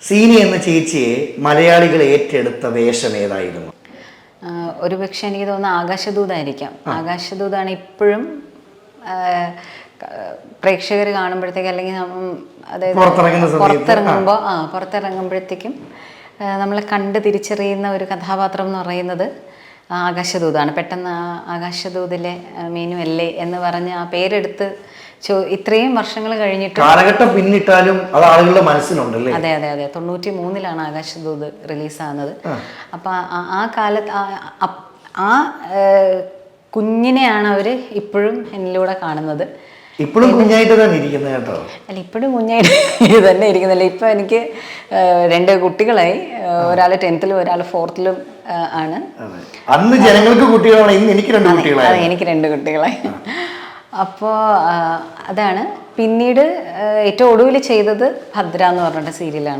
സീനി എന്ന ചേച്ചിയെ മലയാളികൾ ഏറ്റെടുത്ത വേഷം ഏതായിരുന്നു? ഒരുപക്ഷെ എനിക്ക് തോന്നുന്നു ആകാശദൂതായിരിക്കാം. ആകാശദൂതാണ് ഇപ്പോഴും പ്രേക്ഷകർ കാണുമ്പോഴത്തേക്ക്, അല്ലെങ്കിൽ അതായത് പുറത്തിറങ്ങുമ്പോഴത്തേക്കും നമ്മളെ കണ്ട് തിരിച്ചറിയുന്ന ഒരു കഥാപാത്രം എന്ന് പറയുന്നത് ആകാശദൂതാണ്. പെട്ടെന്ന് ആകാശദൂതിലെ മീനു അല്ലേ എന്ന് പറഞ്ഞ് ആ പേരെടുത്ത് ഇത്രയും വർഷങ്ങൾ കഴിഞ്ഞിട്ട് കാലഘട്ടം പിന്നിട്ടാലും അത് ആളുകളുടെ മനസ്സിലുണ്ടല്ലേ? അതെ അതെ അതെ 93 ആകാശദൂത് റിലീസാകുന്നത്. അപ്പം ആ കാലത്ത് ആ കുഞ്ഞിനെയാണ് അവർ ഇപ്പോഴും എന്നിലൂടെ കാണുന്നത്. ഇപ്പോഴും കുഞ്ഞായിട്ട് തന്നെ ഇരിക്കുന്നത് കേട്ടോ. അല്ല, ഇപ്പോഴും കുഞ്ഞായിട്ട് തന്നെ ഇരിക്കുന്നില്ല. ഇപ്പം എനിക്ക് 2 കുട്ടികളായി. ഒരാൾ 10th ഒരാൾ 4th ആണ്. അന്ന് ജനങ്ങൾക്ക് കുട്ടികളാണ്, ഇന്ന് എനിക്ക് 2 കുട്ടികളായി. അതെ, എനിക്ക് 2 കുട്ടികളായി. അപ്പോൾ അതാണ്. പിന്നീട് ഏറ്റവും ഒടുവിൽ ചെയ്തത് ഭദ്ര എന്ന് പറഞ്ഞിട്ട് സീരിയലാണ്.